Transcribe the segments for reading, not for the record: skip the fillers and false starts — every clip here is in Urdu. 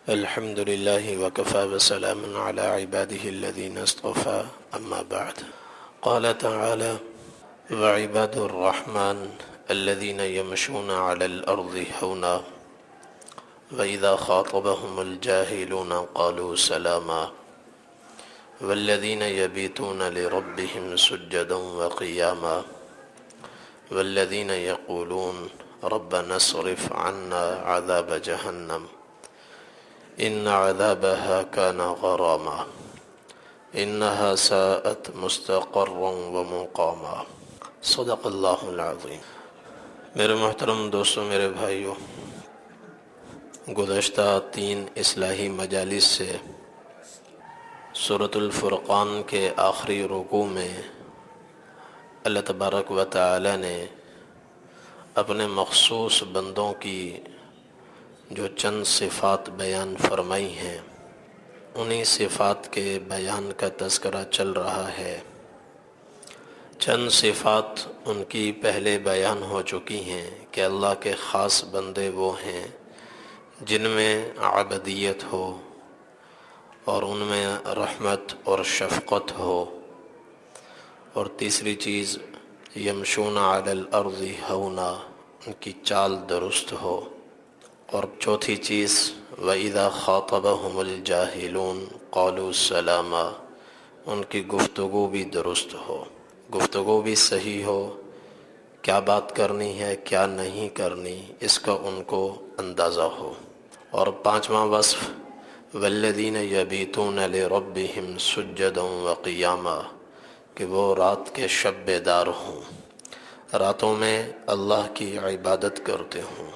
الحمد لله وكفى وسلام على عباده الذين اصطفى أما بعد. قال تعالى: وعباد الرحمن الذين يمشون على الأرض هونا وإذا خاطبهم الجاهلون قالوا سلاما والذين يبيتون لربهم سجدا وقياما والذين يقولون ربنا اصرف عنا عذاب جهنم إن عذابها كان غراما إنها ساءت مستقرا ومقاما صدق اللہ العظیم۔ میرے محترم دوستوں، میرے بھائیوں، گزشتہ 3 اصلاحی مجالس سے سورۃ الفرقان کے آخری رکوع میں اللہ تبارک و تعالی نے اپنے مخصوص بندوں کی جو چند صفات بیان فرمائی ہیں، انہی صفات کے بیان کا تذکرہ چل رہا ہے۔ چند صفات ان کی پہلے بیان ہو چکی ہیں کہ اللہ کے خاص بندے وہ ہیں جن میں عبدیت ہو اور ان میں رحمت اور شفقت ہو، اور تیسری چیز یمشون علی الارض ہونا، ان کی چال درست ہو، اور چوتھی چیز وَإِذَا خَاطَبَهُمُ الْجَاهِلُونَ قَالُوا سَلَامًا، ان کی گفتگو بھی درست ہو، گفتگو بھی صحیح ہو، کیا بات کرنی ہے کیا نہیں کرنی اس کا ان کو اندازہ ہو۔ اور 5واں وصف وَالَّذِينَ يَبِيتُونَ لِرَبِّهِمْ سُجَّدًا وَقِيَامًا، کہ وہ رات کے شب بیدار ہوں، راتوں میں اللہ کی عبادت کرتے ہوں۔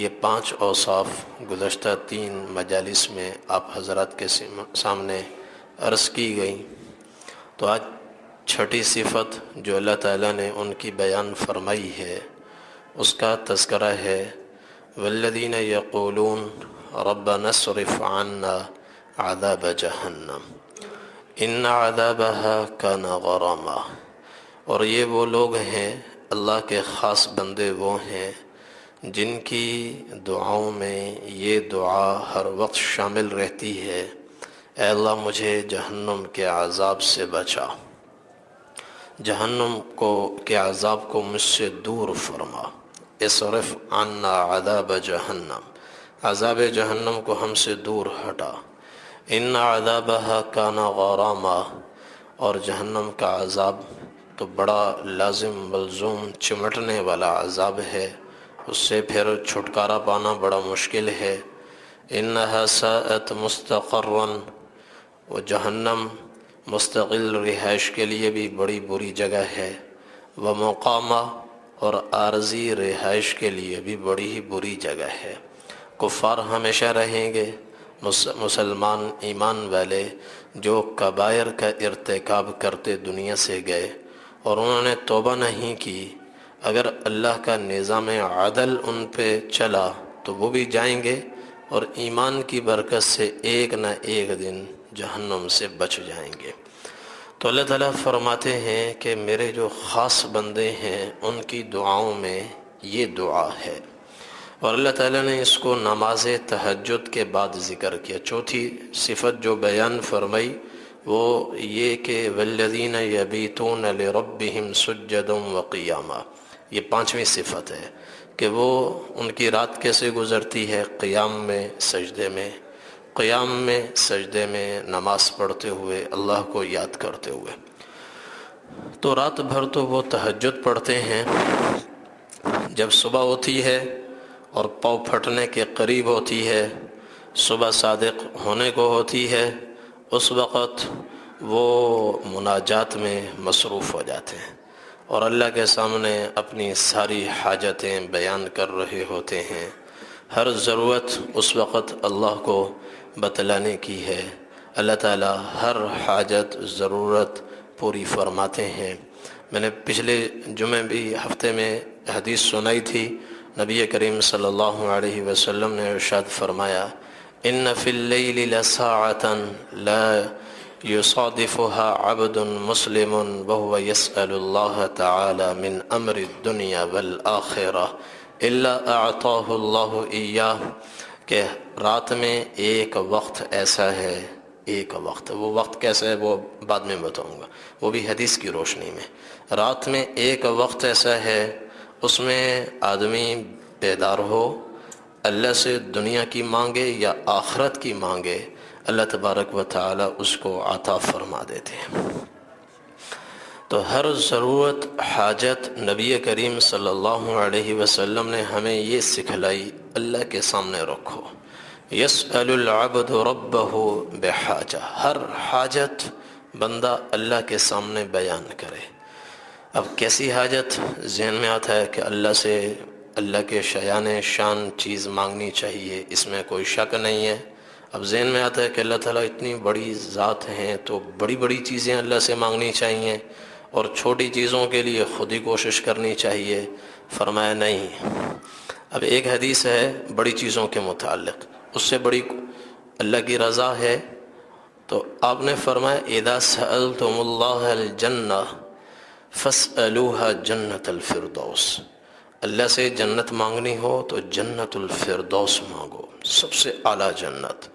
یہ 5 اوصاف گزشتہ 3 مجالس میں آپ حضرات کے سامنے عرض کی گئی۔ تو آج چھٹی صفت جو اللہ تعالیٰ نے ان کی بیان فرمائی ہے، اس کا تذکرہ ہے والذین یقولون ربنا اصرف عنا عذاب جہنم ان عذابها کان غراما۔ اور یہ وہ لوگ ہیں، اللہ کے خاص بندے وہ ہیں جن کی دعاؤں میں یہ دعا ہر وقت شامل رہتی ہے، اے اللہ مجھے جہنم کے عذاب سے بچا، جہنم کے عذاب کو مجھ سے دور فرما، اصرف عنا عذاب جہنم، عذاب جہنم کو ہم سے دور ہٹا، ان عذابها کان غراما، اور جہنم کا عذاب تو بڑا لازم ملزوم چمٹنے والا عذاب ہے، اس سے پھر چھٹکارا پانا بڑا مشکل ہے۔ انہا ساءت مستقرا، وہ جہنم مستقل رہائش کے لیے بھی بڑی بری جگہ ہے، ومقاما، اور عارضی رہائش کے لیے بھی بڑی ہی بری جگہ ہے۔ کفار ہمیشہ رہیں گے، مسلمان ایمان والے جو کبائر کا ارتکاب کرتے دنیا سے گئے اور انہوں نے توبہ نہیں کی، اگر اللہ کا نظام عدل ان پہ چلا تو وہ بھی جائیں گے اور ایمان کی برکت سے ایک نہ ایک دن جہنم سے بچ جائیں گے۔ تو اللہ تعالیٰ فرماتے ہیں کہ میرے جو خاص بندے ہیں ان کی دعاؤں میں یہ دعا ہے، اور اللہ تعالیٰ نے اس کو نماز تہجد کے بعد ذکر کیا۔ چوتھی صفت جو بیان فرمائی وہ یہ کہ والذین یبیتون لربہم سجدا وقیاما، یہ 5ویں صفت ہے کہ وہ ان کی رات کیسے گزرتی ہے، قیام میں، سجدے میں، قیام میں سجدے میں نماز پڑھتے ہوئے، اللہ کو یاد کرتے ہوئے۔ تو رات بھر تو وہ تہجد پڑھتے ہیں، جب صبح ہوتی ہے اور پاؤں پھٹنے کے قریب ہوتی ہے، صبح صادق ہونے کو ہوتی ہے، اس وقت وہ مناجات میں مصروف ہو جاتے ہیں اور اللہ کے سامنے اپنی ساری حاجتیں بیان کر رہے ہوتے ہیں۔ ہر ضرورت اس وقت اللہ کو بتلانے کی ہے، اللہ تعالیٰ ہر حاجت ضرورت پوری فرماتے ہیں۔ میں نے پچھلے جمعے بھی ہفتے میں حدیث سنائی تھی، نبی کریم صلی اللہ علیہ وسلم نے ارشاد فرمایا ان فی اللیل لساعة لا يصادفها عبد مسلم وهو يسأل الله تعالى من امر الدنيا والآخرة الا اعطاه الله اياه، کہ رات میں ایک وقت ایسا ہے، ایک وقت، وہ وقت کیسا ہے وہ بعد میں بتاؤں گا، وہ بھی حدیث کی روشنی میں۔ رات میں ایک وقت ایسا ہے اس میں آدمی بیدار ہو، اللہ سے دنیا کی مانگے یا آخرت کی مانگے، اللہ تبارک و تعالی اس کو عطا فرما دیتے ہیں۔ تو ہر ضرورت، حاجت نبی کریم صلی اللہ علیہ وسلم نے ہمیں یہ سکھلائی، اللہ کے سامنے رکھو۔ یسأل العبد ربہ بحاجہ، ہر حاجت بندہ اللہ کے سامنے بیان کرے۔ اب کیسی حاجت؟ ذہن میں آتا ہے کہ اللہ سے، اللہ کے شایان شان چیز مانگنی چاہیے، اس میں کوئی شک نہیں ہے۔ اب ذہن میں آتا ہے کہ اللہ تعالیٰ اتنی بڑی ذات ہیں تو بڑی بڑی چیزیں اللہ سے مانگنی چاہیے، اور چھوٹی چیزوں کے لیے خود ہی کوشش کرنی چاہیے۔ فرمایا نہیں، اب ایک حدیث ہے بڑی چیزوں کے متعلق، اس سے بڑی اللہ کی رضا ہے، تو آپ نے فرمایا اذا سألتم اللہ الجنہ فاسألوها جنت الفردوس، اللہ سے جنت مانگنی ہو تو جنت الفردوس مانگو، سب سے اعلیٰ جنت۔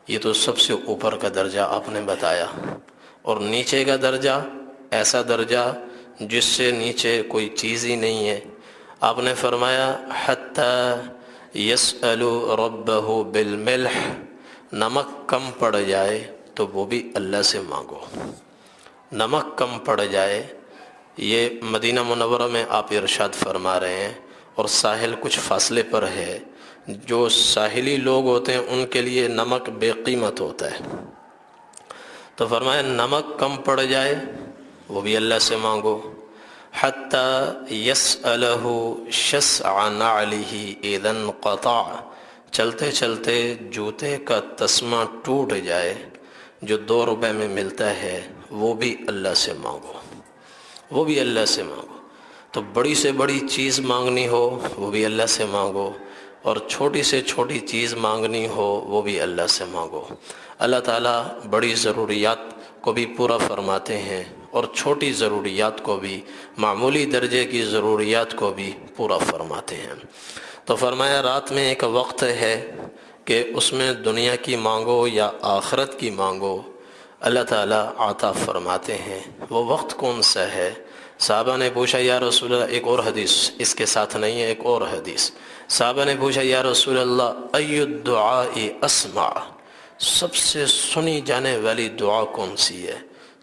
یہ تو سب سے اوپر کا درجہ آپ نے بتایا، اور نیچے کا درجہ ایسا درجہ جس سے نیچے کوئی چیز ہی نہیں ہے۔ آپ نے فرمایا حتی یسأل ربہ بالملح، نمک کم پڑ جائے تو وہ بھی اللہ سے مانگو، نمک کم پڑ جائے۔ یہ مدینہ منورہ میں آپ ارشاد فرما رہے ہیں، اور ساحل کچھ فاصلے پر ہے، جو ساحلی لوگ ہوتے ہیں ان کے لیے نمک بے قیمت ہوتا ہے، تو فرمایا نمک کم پڑ جائے وہ بھی اللہ سے مانگو۔ حتی یسألہ شسع نعلہ اذا انقطع، چلتے چلتے جوتے کا تسمہ ٹوٹ جائے جو 2 روپے میں ملتا ہے، وہ بھی اللہ سے مانگو، وہ بھی اللہ سے مانگو۔ تو بڑی سے بڑی چیز مانگنی ہو وہ بھی اللہ سے مانگو، اور چھوٹی سے چھوٹی چیز مانگنی ہو وہ بھی اللہ سے مانگو۔ اللہ تعالیٰ بڑی ضروریات کو بھی پورا فرماتے ہیں، اور چھوٹی ضروریات کو بھی، معمولی درجے کی ضروریات کو بھی پورا فرماتے ہیں۔ تو فرمایا رات میں ایک وقت ہے کہ اس میں دنیا کی مانگو یا آخرت کی مانگو، اللہ تعالیٰ عطا فرماتے ہیں۔ وہ وقت کون سا ہے؟ صحابہ نے پوچھا یا رسول اللہ، ایک اور حدیث اس کے ساتھ نہیں ہے، ایک اور حدیث، صحابہ نے پوچھا یا رسول اللہ ای الدعاء اسمع، سب سے سنی جانے والی دعا کون سی ہے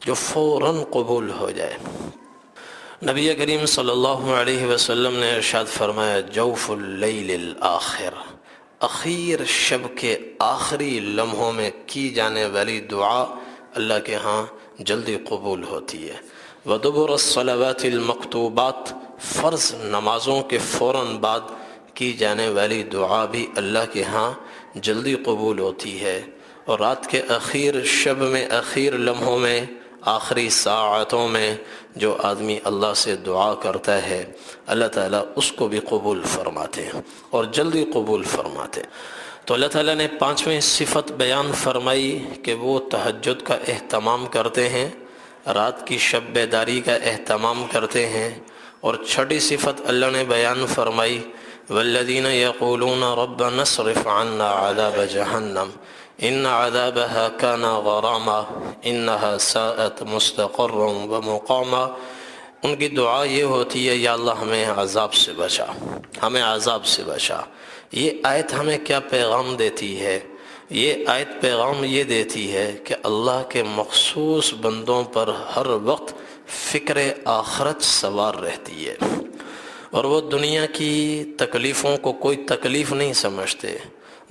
جو فوراً قبول ہو جائے؟ نبی کریم صلی اللہ علیہ وسلم نے ارشاد فرمایا جوف اللیل الآخر، اخیر شب کے آخری لمحوں میں کی جانے والی دعا اللہ کے ہاں جلدی قبول ہوتی ہے۔ ودبر الصلوات المکتوبات، فرض نمازوں کے فوراً بعد کی جانے والی دعا بھی اللہ کے ہاں جلدی قبول ہوتی ہے۔ اور رات کے اخیر شب میں، اخیر لمحوں میں، آخری ساعتوں میں جو آدمی اللہ سے دعا کرتا ہے اللہ تعالیٰ اس کو بھی قبول فرماتے ہیں، اور جلدی قبول فرماتے ہیں۔ تو اللہ تعالیٰ نے 5ویں صفت بیان فرمائی کہ وہ تہجد کا اہتمام کرتے ہیں، رات کی شب بیداری کا اہتمام کرتے ہیں، اور 6ٹھی صفت اللہ نے بیان فرمائی والذین یقولون ربنا اصرف عنا عذاب جہنم ان عذابها كان غراما انها ساءت مستقرا ومقاما۔ ان کی دعا یہ ہوتی ہے یا اللہ ہمیں عذاب سے بچا، ہمیں عذاب سے بچا۔ یہ آیت ہمیں کیا پیغام دیتی ہے؟ یہ آیت پیغام یہ دیتی ہے کہ اللہ کے مخصوص بندوں پر ہر وقت فکر آخرت سوار رہتی ہے، اور وہ دنیا کی تکلیفوں کو کوئی تکلیف نہیں سمجھتے،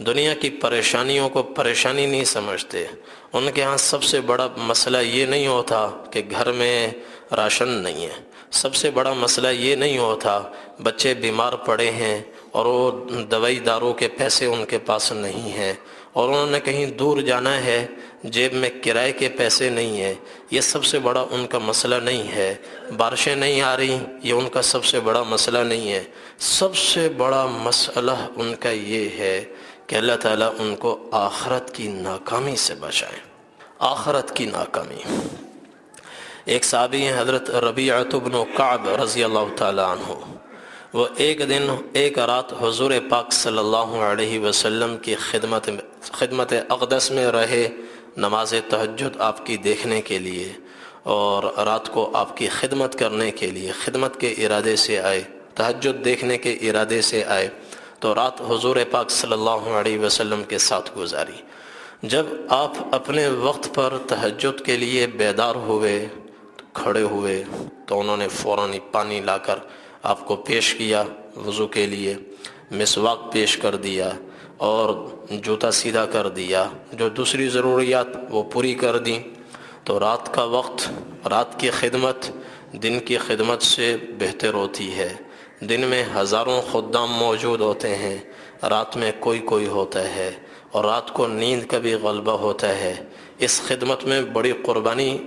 دنیا کی پریشانیوں کو پریشانی نہیں سمجھتے۔ ان کے ہاں سب سے بڑا مسئلہ یہ نہیں ہوتا کہ گھر میں راشن نہیں ہے، سب سے بڑا مسئلہ یہ نہیں ہوتا بچے بیمار پڑے ہیں اور وہ دوائی داروں کے پیسے ان کے پاس نہیں ہیں، اور انہوں نے کہیں دور جانا ہے، جیب میں کرائے کے پیسے نہیں ہیں۔ یہ سب سے بڑا ان کا مسئلہ نہیں ہے۔ بارشیں نہیں آ رہی، یہ ان کا سب سے بڑا مسئلہ نہیں ہے۔ سب سے بڑا مسئلہ ان کا یہ ہے کہ اللہ تعالیٰ ان کو آخرت کی ناکامی سے بچائے، آخرت کی ناکامی۔ ایک صحابی ہیں حضرت ربیعۃ بن کعب رضی اللہ تعالیٰ عنہ، وہ ایک رات حضور پاک صلی اللہ علیہ وسلم کی خدمت اقدس میں رہے، نماز تہجد آپ کی دیکھنے کے لیے، اور رات کو آپ کی خدمت کرنے کے لیے، خدمت کے ارادے سے آئے، تہجد دیکھنے کے ارادے سے آئے، تو رات حضور پاک صلی اللہ علیہ وسلم کے ساتھ گزاری۔ جب آپ اپنے وقت پر تہجد کے لیے بیدار ہوئے، کھڑے ہوئے، تو انہوں نے فوراً پانی لا کر آپ کو پیش کیا وضو کے لیے، مسواک پیش کر دیا اور جوتا سیدھا کر دیا، جو دوسری ضروریات وہ پوری کر دیں۔ تو رات کا وقت، رات کی خدمت دن کی خدمت سے بہتر ہوتی ہے۔ دن میں ہزاروں خدام موجود ہوتے ہیں، رات میں کوئی ہوتا ہے، اور رات کو نیند کا بھی غلبہ ہوتا ہے۔ اس خدمت میں بڑی قربانی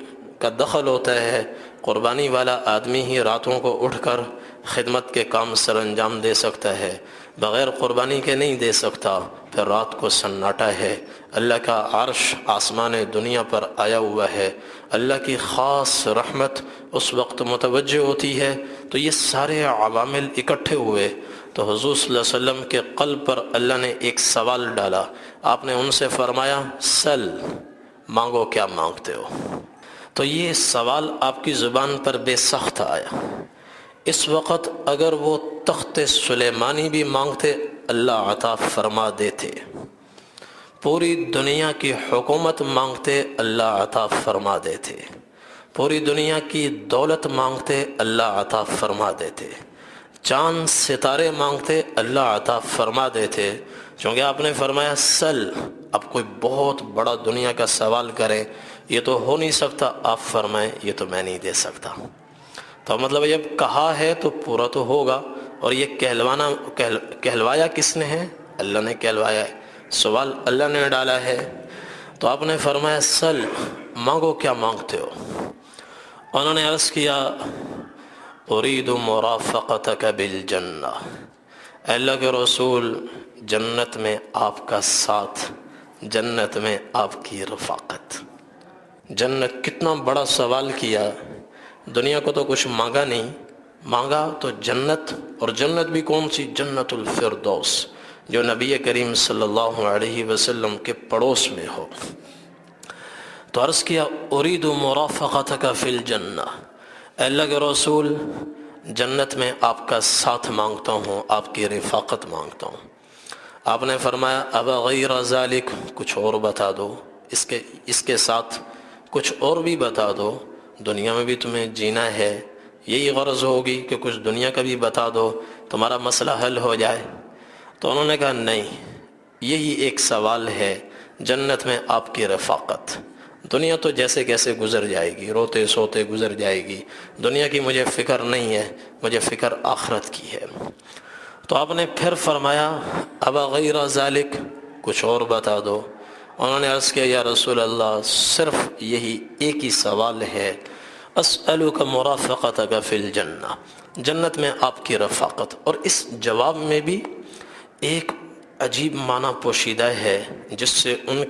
کا دخل ہوتا ہے۔ قربانی والا آدمی ہی راتوں کو اٹھ کر خدمت کے کام سر انجام دے سکتا ہے، بغیر قربانی کے نہیں دے سکتا۔ پھر رات کو سناٹا ہے، اللہ کا عرش آسمان دنیا پر آیا ہوا ہے، اللہ کی خاص رحمت اس وقت متوجہ ہوتی ہے۔ تو یہ سارے عوامل اکٹھے ہوئے تو حضور صلی اللہ علیہ وسلم کے قلب پر اللہ نے ایک سوال ڈالا۔ آپ نے ان سے فرمایا، سل، مانگو کیا مانگتے ہو۔ تو یہ سوال آپ کی زبان پر بے سخت آیا۔ اس وقت اگر وہ تخت سلیمانی بھی مانگتے، اللہ عطا فرما دیتے۔ پوری دنیا کی حکومت مانگتے، اللہ عطا فرما دیتے۔ پوری دنیا کی دولت مانگتے، اللہ عطا فرما دیتے۔ چاند ستارے مانگتے، اللہ عطا فرما دیتے۔ چونکہ آپ نے فرمایا سل، اب کوئی بہت بڑا دنیا کا سوال کرے، یہ تو ہو نہیں سکتا، آپ فرمائیں یہ تو میں نہیں دے سکتا۔ تو مطلب جب کہا ہے تو پورا تو ہوگا، اور یہ کہلوایا کس نے ہے؟ اللہ نے کہلوایا ہے، سوال اللہ نے ڈالا ہے۔ تو آپ نے فرمایا سل، مانگو کیا مانگتے ہو۔ انہوں نے عرض کیا، ارید مرافقتک بالجنہ، اللہ کے رسول، جنت میں آپ کا ساتھ، جنت میں آپ کی رفاقت۔ جنت، کتنا بڑا سوال کیا۔ دنیا کو تو کچھ مانگا نہیں، مانگا تو جنت، اور جنت بھی کون سی؟ جنت الفردوس، جو نبی کریم صلی اللہ علیہ وسلم کے پڑوس میں ہو۔ تو عرض کیا، ارید مرافقتک فی الجنہ، اللہ کے رسول، جنت میں آپ کا ساتھ مانگتا ہوں، آپ کی رفاقت مانگتا ہوں۔ آپ نے فرمایا، اب غیر ذالک، کچھ اور بتا دو، اس کے ساتھ کچھ اور بھی بتا دو، دنیا میں بھی تمہیں جینا ہے، یہی غرض ہوگی کہ کچھ دنیا کا بھی بتا دو، تمہارا مسئلہ حل ہو جائے۔ تو انہوں نے کہا نہیں، یہی ایک سوال ہے، جنت میں آپ کی رفاقت۔ دنیا تو جیسے کیسے گزر جائے گی، روتے سوتے گزر جائے گی، دنیا کی مجھے فکر نہیں ہے، مجھے فکر آخرت کی ہے۔ تو آپ نے پھر فرمایا، اب غیر ذالک، کچھ اور بتا دو۔ انہوں نے عرض کیا، یا رسول اللہ، صرف یہی ایک ہی سوال ہے، اسألک مرافقتک فی الجنہ، جنت میں آپ کی رفاقت۔ اور اس جواب میں بھی ایک عجیب معنی پوشیدہ ہے، جس سے ان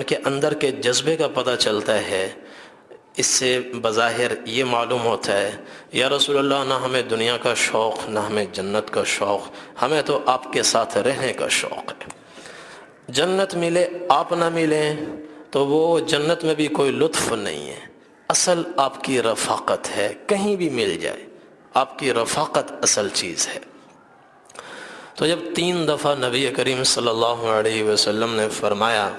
کے اندر کے جذبے کا پتہ چلتا ہے۔ اس سے بظاہر یہ معلوم ہوتا ہے، یا رسول اللہ، نہ ہمیں دنیا کا شوق، نہ ہمیں جنت کا شوق، ہمیں تو آپ کے ساتھ رہنے کا شوق ہے۔ جنت ملے، آپ نہ ملیں تو وہ جنت میں بھی کوئی لطف نہیں ہے۔ اصل آپ کی رفاقت ہے، کہیں بھی مل جائے، آپ کی رفاقت اصل چیز ہے۔ تو جب 3 دفعہ نبی کریم صلی اللہ علیہ وسلم نے فرمایا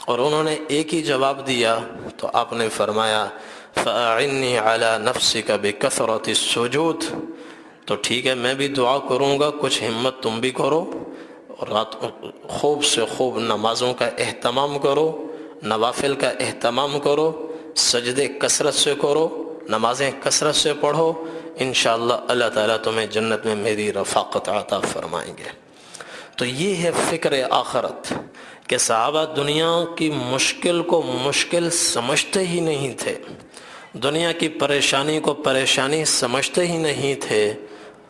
اور انہوں نے ایک ہی جواب دیا، تو آپ نے فرمایا، فَأَعِنِّي عَلَى نَفْسِكَ بِكَثْرَةِ السُّجُودِ، تو ٹھیک ہے، میں بھی دعا کروں گا، کچھ ہمت تم بھی کرو، اور رات خوب سے خوب نمازوں کا اہتمام کرو، نوافل کا اہتمام کرو، سجدے کثرت سے کرو، نمازیں کثرت سے پڑھو، انشاءاللہ اللہ تعالیٰ تمہیں جنت میں میری رفاقت عطا فرمائیں گے۔ تو یہ ہے فکر آخرت، کہ صحابہ دنیا کی مشکل کو مشکل سمجھتے ہی نہیں تھے، دنیا کی پریشانی کو پریشانی سمجھتے ہی نہیں تھے،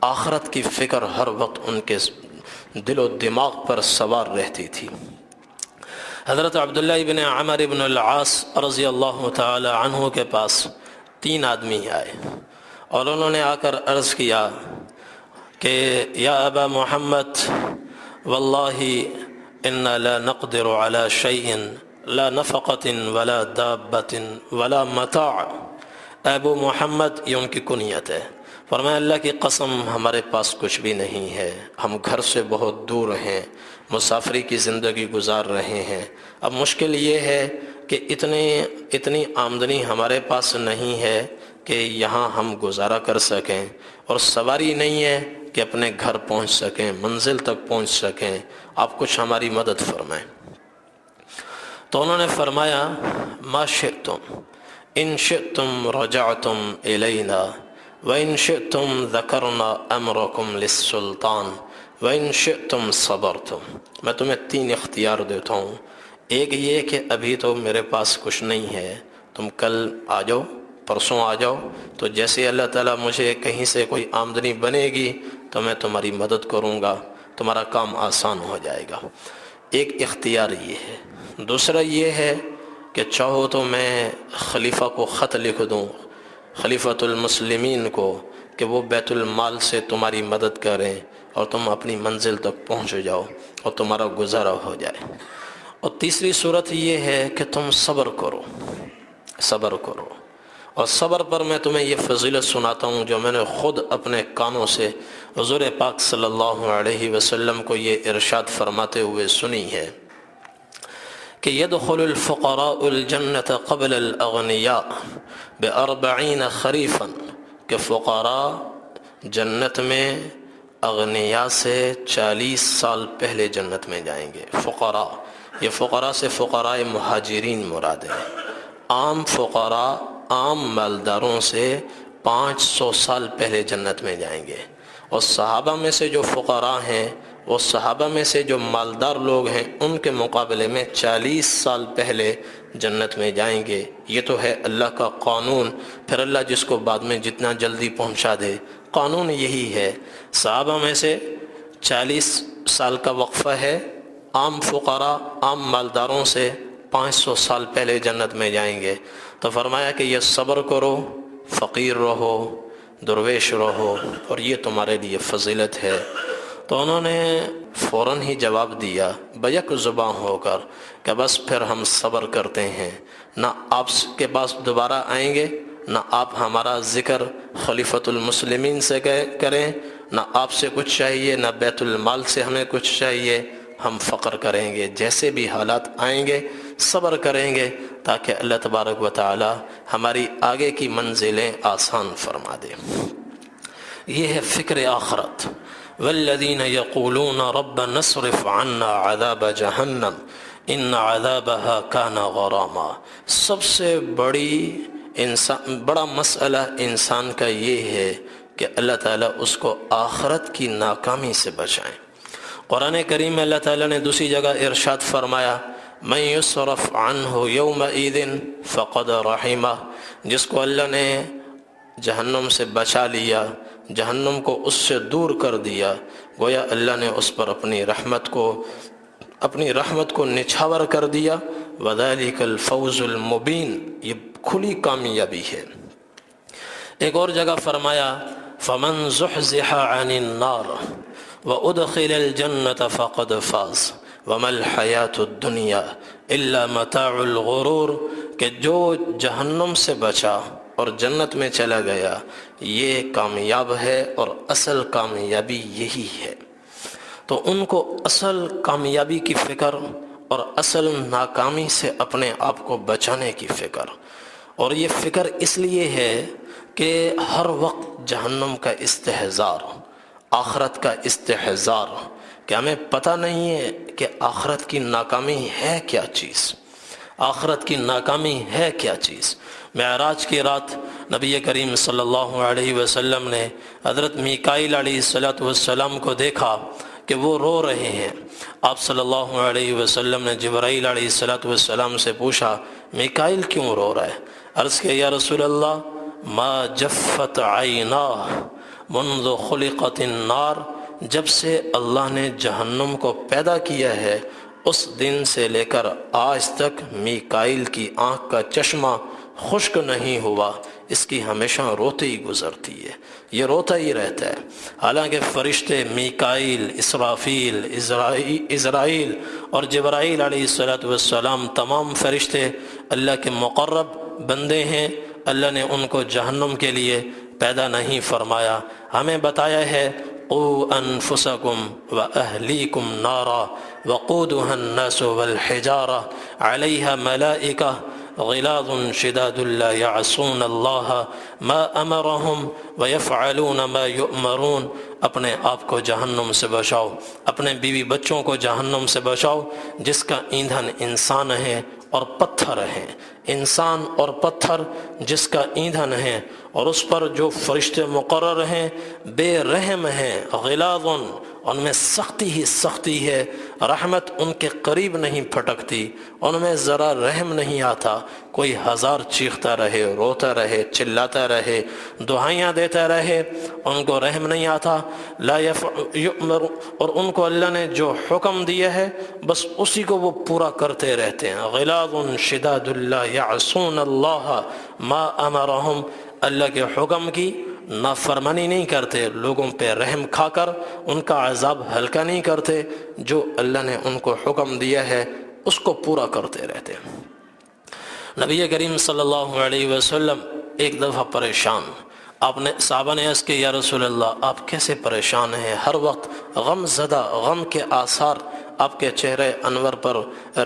آخرت کی فکر ہر وقت ان کے دل و دماغ پر سوار رہتی تھی۔ حضرت عبداللہ ابن عمر ابن العاص رضی اللہ تعالی عنہ کے پاس 3 آدمی آئے، اور انہوں نے آ کر عرض کیا، کہ یا ابا محمد واللہ انا لا نقدر على شيء لا نفقة ولا دابة ولا متاع. ابو محمد یہ ان کی کنیت ہے. فرمایا اللہ کی قسم ہمارے پاس کچھ بھی نہیں ہے، ہم گھر سے بہت دور ہیں، مسافری کی زندگی گزار رہے ہیں. اب مشکل یہ ہے کہ اتنی آمدنی ہمارے پاس نہیں ہے کہ یہاں ہم گزارا کر سکیں، اور سواری نہیں ہے کہ اپنے گھر پہنچ سکیں، منزل تک پہنچ سکیں. آپ کچھ ہماری مدد فرمائیں. تو انہوں نے فرمایا ما شئتم ان شئتم رجعتم الینا وان شئتم ذکرنا امرکم للسلطان وان شئتم صبرتم. میں تمہیں 3 اختیار دیتا ہوں. ایک یہ کہ ابھی تو میرے پاس کچھ نہیں ہے، تم کل آ جاؤ، پرسوں آ جاؤ، تو جیسے اللہ تعالیٰ مجھے کہیں سے کوئی آمدنی بنے گی تو میں تمہاری مدد کروں گا، تمہارا کام آسان ہو جائے گا. ایک اختیار یہ ہے. دوسرا یہ ہے کہ چاہو تو میں خلیفہ کو خط لکھ دوں، خلیفۃ المسلمین کو، کہ وہ بیت المال سے تمہاری مدد کریں اور تم اپنی منزل تک پہنچ جاؤ اور تمہارا گزارا ہو جائے. اور تیسری صورت یہ ہے کہ تم صبر کرو. اور صبر پر میں تمہیں یہ فضیلت سناتا ہوں جو میں نے خود اپنے کانوں سے حضور پاک صلی اللہ علیہ وسلم کو یہ ارشاد فرماتے ہوئے سنی ہے کہ يدخل الفقراء الجنة قبل الاغنیاء ب40 خریفا، کہ فقراء جنت میں اغنیاء سے 40 سال پہلے جنت میں جائیں گے. فقراء، یہ فقراء سے فقراء مہاجرین مراد ہے. عام فقراء، عام مالداروں سے 500 سال پہلے جنت میں جائیں گے. اور صحابہ میں سے جو فقراء ہیں، وہ صحابہ میں سے جو مالدار لوگ ہیں، ان کے مقابلے میں 40 سال پہلے جنت میں جائیں گے. یہ تو ہے اللہ کا قانون. پھر اللہ جس کو بعد میں جتنا جلدی پہنچا دے، قانون یہی ہے. صحابہ میں سے 40 سال کا وقفہ ہے. عام فقراء، عام مالداروں سے 500 سال پہلے جنت میں جائیں گے. تو فرمایا کہ یہ صبر کرو، فقیر رہو، درویش رہو، اور یہ تمہارے لیے فضیلت ہے. تو انہوں نے فوراً ہی جواب دیا بیک زباں ہو کر کہ بس پھر ہم صبر کرتے ہیں، نہ آپ کے پاس دوبارہ آئیں گے، نہ آپ ہمارا ذکر خلیفۃ المسلمین سے کریں، نہ آپ سے کچھ چاہیے، نہ بیت المال سے ہمیں کچھ چاہیے. ہم فقر کریں گے، جیسے بھی حالات آئیں گے صبر کریں گے تاکہ اللہ تبارک و تعالی ہماری آگے کی منزلیں آسان فرما دے. یہ ہے فکر آخرت. والذین یقولون ربنا اصرف عنا عذاب جہنم ان عذابها کان غراما. سب سے بڑا مسئلہ انسان کا یہ ہے کہ اللہ تعالیٰ اس کو آخرت کی ناکامی سے بچائیں. قرآن کریم میں اللہ تعالیٰ نے دوسری جگہ ارشاد فرمایا من یصرف عنہ یومئذ فقد رحمہ. جس کو اللہ نے جہنم سے بچا لیا، جہنم کو اس سے دور کر دیا، گویا اللہ نے اس پر اپنی رحمت کو نچھاور کر دیا. وذالک الفوز المبین، یہ کھلی کامیابی ہے. ایک اور جگہ فرمایا فمن زحزح عن النار وادخل الجنة فقد فاز وما الحیاة الدنیا الا متاع الغرور. کہ جو جہنم سے بچا اور جنت میں چلا گیا یہ کامیاب ہے، اور اصل کامیابی یہی ہے. تو ان کو اصل کامیابی کی فکر اور اصل ناکامی سے اپنے آپ کو بچانے کی فکر. اور یہ فکر اس لیے ہے کہ ہر وقت جہنم کا استحضار، آخرت کا استحضار، کہ ہمیں پتہ نہیں ہے کہ آخرت کی ناکامی ہے کیا چیز، آخرت کی ناکامی ہے کیا چیز. معراج کی رات نبی کریم صلی اللہ علیہ وسلم نے حضرت میکائیل علیہ السلام کو دیکھا کہ وہ رو رہے ہیں. آپ صلی اللہ علیہ وسلم نے جبرائیل علیہ السلام سے پوچھا میکائیل کیوں رو رہا ہے؟ عرض کہ یا رسول اللہ ما جفت عیناہ منذ خلقت النار. جب سے اللہ نے جہنم کو پیدا کیا ہے اس دن سے لے کر آج تک میکائیل کی آنکھ کا چشمہ خشک نہیں ہوا. اس کی ہمیشہ روتے ہی گزرتی ہے، یہ روتا ہی رہتا ہے۔ حالانکہ فرشتے میکائیل، اسرافیل، اسرائیل اور جبرائیل علیہ السلام تمام فرشتے اللہ کے مقرب بندے ہیں، اللہ نے ان کو جہنم کے لیے پیدا نہیں فرمایا۔ ہمیں بتایا ہے قوا انفسکم واہلیکم نارا وقودها الناس والحجارہ علیہا ملائکہ غلاظ شداد لا یعصون اللہ ما امرہم ویفعلون ما یؤمرون۔ اپنے آپ کو جہنم سے بچاؤ، اپنے بیوی بچوں کو جہنم سے بچاؤ جس کا ایندھن انسان ہے اور پتھر ہیں، انسان اور پتھر جس کا ایندھن ہے، اور اس پر جو فرشتے مقرر ہیں بے رحم ہیں، غلاظ، ان میں سختی ہی سختی ہے، رحمت ان کے قریب نہیں پھٹکتی، ان میں ذرا رحم نہیں آتا۔ کوئی ہزار چیختا رہے، روتا رہے، چلاتا رہے، دعائیاں دیتا رہے، ان کو رحم نہیں آتا۔ لا یؤمر، اور ان کو اللہ نے جو حکم دیا ہے بس اسی کو وہ پورا کرتے رہتے ہیں۔ غلاظ شداد لا یعصون اللہ ما امرہم، اللہ کے حکم کی نافرمانی نہیں کرتے، لوگوں پہ رحم کھا کر ان کا عذاب ہلکا نہیں کرتے، جو اللہ نے ان کو حکم دیا ہے اس کو پورا کرتے رہتے ہیں۔ نبی کریم صلی اللہ علیہ وسلم ایک دفعہ پریشان، آپ نے صحابہ نے عرض کہ یا رسول اللہ آپ کیسے پریشان ہیں؟ ہر وقت غم زدہ، غم کے آثار آپ کے چہرے انور پر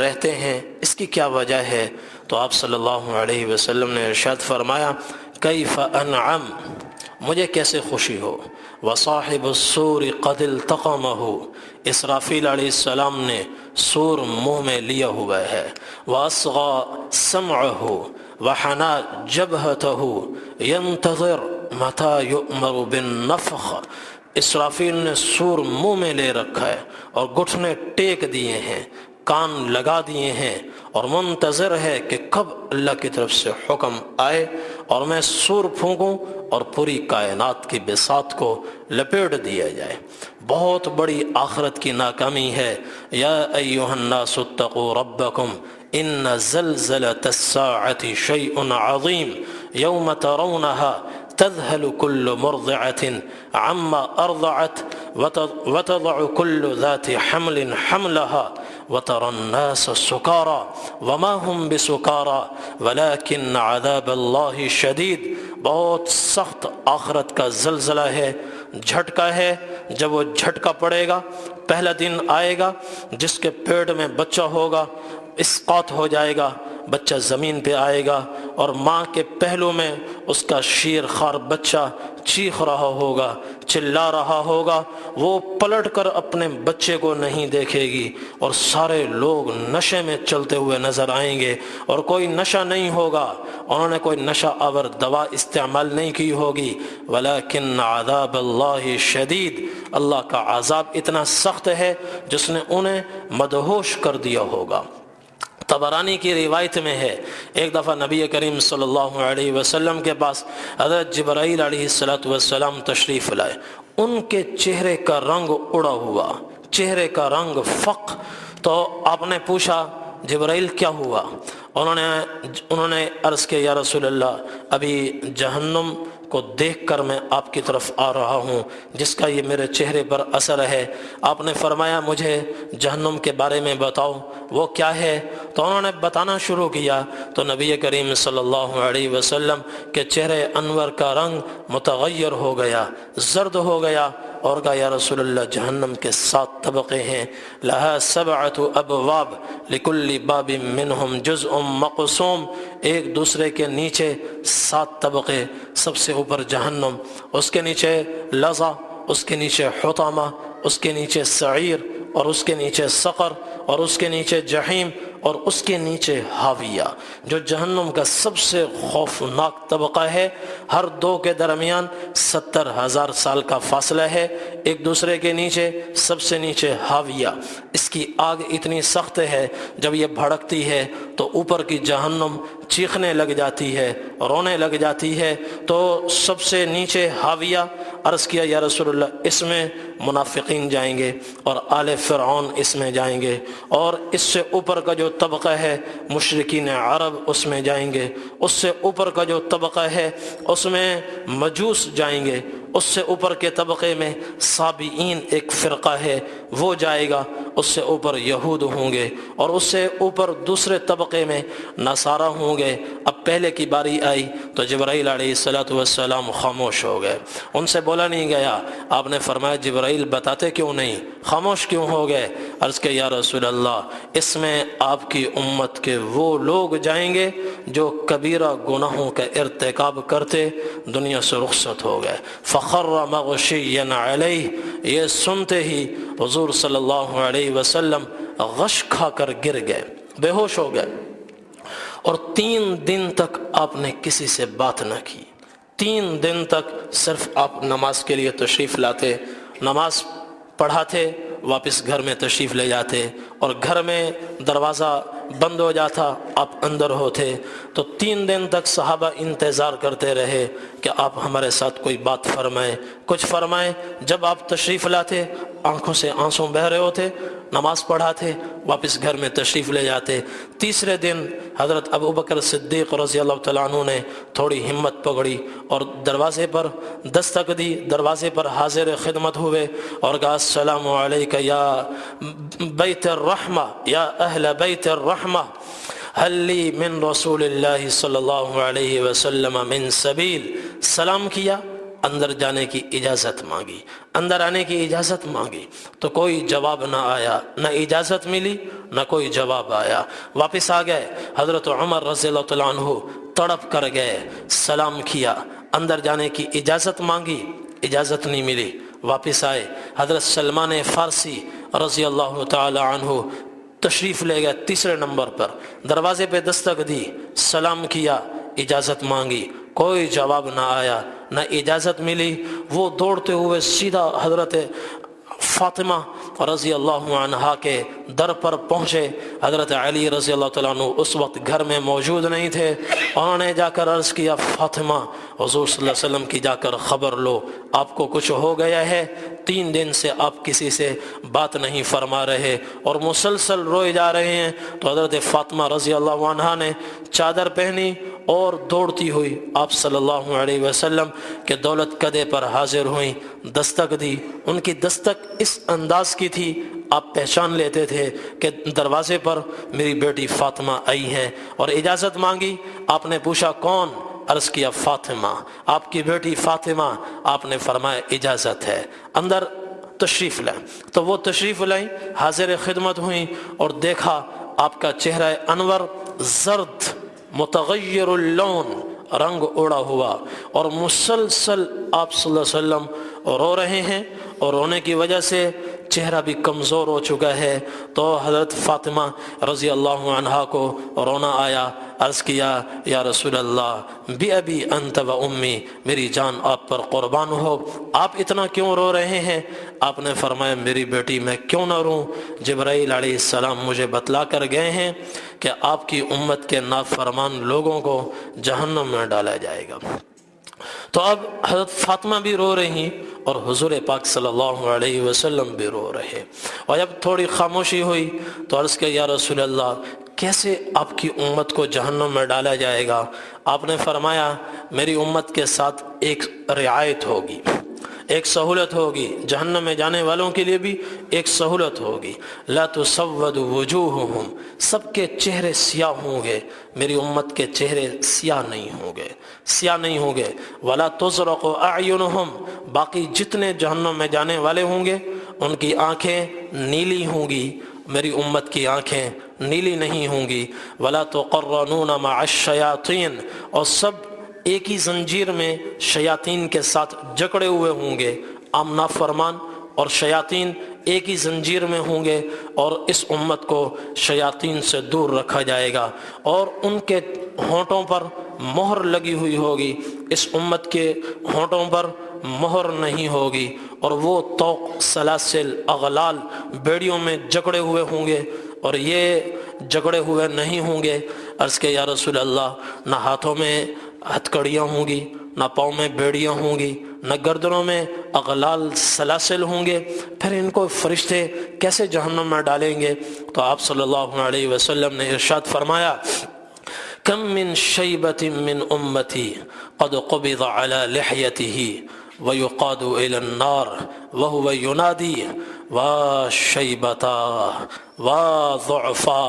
رہتے ہیں، اس کی کیا وجہ ہے؟ تو آپ صلی اللہ علیہ وسلم نے ارشاد فرمایا کیف انعم، مجھے کیسے خوشی ہو، وصاحب السور قد التقمہ، اسرافیل علیہ السلام نے سور منہ میں لیا ہوا ہے، واصغى سمعہ وحنا جبہتہ ینتظر متی یؤمر بالنفخ، اسرافیل نے سور منہ میں لے رکھا ہے اور گھٹنے ٹیک دیے ہیں، کان لگا دیے ہیں اور منتظر ہے کہ کب اللہ کی طرف سے حکم آئے اور میں سور پھونکوں اور پوری کائنات کی بساط کو لپیٹ دیا جائے۔ بہت بڑی آخرت کی ناکامی ہے۔ یا ایھا الناس اتقوا ربکم ان زلزلۃ الساعۃ شیء عظیم یوم ترونها تذهل كل مرضعة عما أرضعت وتضع كل ذات حمل حملها وترى الناس سكارى وما هم بسكارى ولكن عذاب الله شديد۔ بہت سخت آخرت کا زلزلہ ہے، جھٹکا ہے۔ جب وہ جھٹکا پڑے گا، پہلا دن آئے گا جس کے پیٹ میں بچہ ہوگا، اسقاط ہو جائے گا، بچہ زمین پہ آئے گا اور ماں کے پہلو میں اس کا شیر خوار بچہ چیخ رہا ہوگا، چلا رہا ہوگا، وہ پلٹ کر اپنے بچے کو نہیں دیکھے گی اور سارے لوگ نشے میں چلتے ہوئے نظر آئیں گے، اور کوئی نشہ نہیں ہوگا، انہوں نے کوئی نشہ آور دوا استعمال نہیں کی ہوگی، ولیکن عذاب اللہ شدید، اللہ کا عذاب اتنا سخت ہے جس نے انہیں مدہوش کر دیا ہوگا۔ طبرانی کی روایت میں ہے ایک دفعہ نبی کریم صلی اللہ علیہ وسلم کے پاس حضرت جبرائیل علیہ السلام تشریف لائے، ان کے چہرے کا رنگ اڑا ہوا، چہرے کا رنگ فق۔ تو آپ نے پوچھا جبرائیل کیا ہوا؟ انہوں نے عرض کیا یا رسول اللہ ابھی جہنم کو دیکھ کر میں آپ کی طرف آ رہا ہوں جس کا یہ میرے چہرے پر اثر ہے۔ آپ نے فرمایا مجھے جہنم کے بارے میں بتاؤ وہ کیا ہے؟ تو انہوں نے بتانا شروع کیا تو نبی کریم صلی اللہ علیہ وسلم کے چہرے انور کا رنگ متغیر ہو گیا، زرد ہو گیا، اور کہا یا رسول اللہ جہنم کے 7 طبقے ہیں، لہا 7 ابواب لکل باب منہم جزء مقسوم، ایک دوسرے کے نیچے 7 طبقے، سب سے اوپر جہنم، اس کے نیچے لظہ، اس کے نیچے حطامہ، اس کے نیچے سعیر، اور اس کے نیچے سقر، اور اس کے نیچے جہیم، اور اس کے نیچے حاویہ، جو جہنم کا سب سے خوفناک طبقہ ہے۔ ہر 2 کے درمیان 70,000 سال کا فاصلہ ہے، ایک دوسرے کے نیچے، سب سے نیچے حاویہ۔ اس کی آگ اتنی سخت ہے جب یہ بھڑکتی ہے تو اوپر کی جہنم چیخنے لگ جاتی ہے، رونے لگ جاتی ہے، تو سب سے نیچے حاویہ عرض کیا یا رسول اللہ اس میں منافقین جائیں گے اور آل فرعون اس میں جائیں گے، اور اس سے اوپر کا جو طبقہ ہے مشرکین عرب اس میں جائیں گے، اس سے اوپر کا جو طبقہ ہے اس میں مجوس جائیں گے، اس سے اوپر کے طبقے میں صابئین ایک فرقہ ہے وہ جائے گا، اس سے اوپر یہود ہوں گے، اور اس سے اوپر دوسرے طبقے میں نصارہ ہوں گے۔ اب پہلے کی باری آئی تو جبرائیل علیہ السلام خاموش ہو گئے، ان سے بولا نہیں گیا۔ آپ نے فرمایا جبرائیل بتاتے کیوں نہیں، خاموش کیوں ہو گئے؟ عرض کہ یا رسول اللہ اس میں آپ کی امت کے وہ لوگ جائیں گے جو کبیرہ گناہوں کا ارتکاب کرتے دنیا سے رخصت ہو گئے۔ فخر مغشیا علیہ، یہ سنتے ہی حضور صلی اللہ علیہ وسلم غش کھا کر گر گئے، بے ہوش ہو گئے، اور 3 دن تک آپ نے کسی سے بات نہ کی۔ 3 دن تک صرف آپ نماز کے لیے تشریف لاتے، نماز پڑھاتے، واپس گھر میں تشریف لے جاتے، اور گھر میں دروازہ بند ہو جاتا، آپ اندر ہوتے، تو 3 دن تک صحابہ انتظار کرتے رہے کہ آپ ہمارے ساتھ کوئی بات فرمائیں، کچھ فرمائیں۔ جب آپ تشریف لاتے آنکھوں سے آنسو بہہ رہے ہوتے، نماز پڑھاتے، واپس گھر میں تشریف لے جاتے۔ تیسرے دن حضرت ابوبکر صدیق رضی اللہ تعالیٰ عنہ نے تھوڑی ہمت پکڑی اور دروازے پر دستک دی، دروازے پر حاضر خدمت ہوئے اور کہا السلام علیک یا بیت الرحمہ، یا اہل بیت الرحمہ، هل لی من رسول اللہ صلی اللہ علیہ وسلم من سبیل۔ سلام کیا، اندر جانے کی اجازت مانگی، اندر آنے کی اجازت مانگی، تو کوئی جواب نہ آیا، نہ اجازت ملی نہ کوئی جواب آیا۔ واپس آ گئے، حضرت عمر رضی اللہ تعالیٰ عنہ تڑپ کر گئے، سلام کیا، اندر جانے کی اجازت مانگی، اجازت نہیں ملی، واپس آئے۔ حضرت سلمان فارسی رضی اللہ تعالی عنہ تشریف لے گئے، تیسرے نمبر پر دروازے پہ دستک دی، سلام کیا، اجازت مانگی، کوئی جواب نہ آیا، نہ اجازت ملی۔ وہ دوڑتے ہوئے سیدھا حضرت فاطمہ رضی اللہ عنہا کے در پر پہنچے۔ حضرت علی رضی اللہ تعالیٰ عنہ اس وقت گھر میں موجود نہیں تھے، انہوں نے جا کر عرض کیا فاطمہ حضور صلی اللہ علیہ وسلم کی جا کر خبر لو، آپ کو کچھ ہو گیا ہے، 3 دن سے آپ کسی سے بات نہیں فرما رہے اور مسلسل روئے جا رہے ہیں۔ تو حضرت فاطمہ رضی اللہ عنہا نے چادر پہنی اور دوڑتی ہوئی آپ صلی اللہ علیہ وسلم کے دولت کدے پر حاضر ہوئیں، دستک دی۔ ان کی دستک اس انداز کی تھی آپ پہچان لیتے تھے کہ دروازے پر میری بیٹی فاطمہ آئی ہیں، اور اجازت مانگی۔ آپ نے پوچھا کون؟ عرض کیا فاطمہ، آپ کی بیٹی فاطمہ۔ آپ نے فرمایا اجازت ہے، اندر تشریف لائیں۔ تو وہ تشریف لائیں، حاضر خدمت ہوئیں، اور دیکھا آپ کا چہرہ انور زرد متغیر اللون، رنگ اڑا ہوا، اور مسلسل آپ صلی اللہ علیہ وسلم رو رہے ہیں، اور رونے کی وجہ سے چہرہ بھی کمزور ہو چکا ہے۔ تو حضرت فاطمہ رضی اللہ عنہا کو رونا آیا، عرض کیا یا رسول اللہ بِأَبِي أَنْتَ وَأُمِّي، میری جان آپ پر قربان ہو، آپ اتنا کیوں رو رہے ہیں؟ آپ نے فرمایا میری بیٹی میں کیوں نہ روں، جبرائیل علیہ السلام مجھے بتلا کر گئے ہیں کہ آپ کی امت کے نافرمان لوگوں کو جہنم میں ڈالا جائے گا۔ تو اب حضرت فاطمہ بھی رو رہی اور حضور پاک صلی اللہ علیہ وسلم بھی رو رہے، اور جب تھوڑی خاموشی ہوئی تو عرض کہ یا رسول اللہ کیسے آپ کی امت کو جہنم میں ڈالا جائے گا؟ آپ نے فرمایا میری امت کے ساتھ ایک رعایت ہوگی، ایک سہولت ہوگی، جہنم میں جانے والوں کے لیے بھی ایک سہولت ہوگی، لا تسود وجوہہم، سب کے چہرے سیاہ ہوں گے، میری امت کے چہرے سیاہ نہیں ہوں گے، سیاہ نہیں ہوں گے، ولا تزرق اعینہم، باقی جتنے جہنم میں جانے والے ہوں گے ان کی آنکھیں نیلی ہوں گی، میری امت کی آنکھیں نیلی نہیں ہوں گی، ولا تقرنون مع الشیاطین، اور سب ایک ہی زنجیر میں شیاطین کے ساتھ جکڑے ہوئے ہوں گے، عام نافرمان اور شیاطین ایک ہی زنجیر میں ہوں گے، اور اس امت کو شیاطین سے دور رکھا جائے گا، اور ان کے ہونٹوں پر مہر لگی ہوئی ہوگی، اس امت کے ہونٹوں پر مہر نہیں ہوگی، اور وہ طوق سلاسل اغلال بیڑیوں میں جکڑے ہوئے ہوں گے، اور یہ جکڑے ہوئے نہیں ہوں گے۔ عرض کہ یا رسول اللہ نہ ہاتھوں میں ہتھ کڑیاں ہوں گی، نہ پاؤں میں بیڑیاں ہوں گی، نہ گردنوں میں اغلال سلاسل ہوں گے، پھر ان کو فرشتے کیسے جہنم میں ڈالیں گے؟ تو آپ صلی اللہ علیہ وسلم نے ارشاد فرمایا، کم من شیبۃ من امتی قد قبض علی لحیتہ ویقاد الی النار وہو ینادی وا شیبتا وا ضعفا،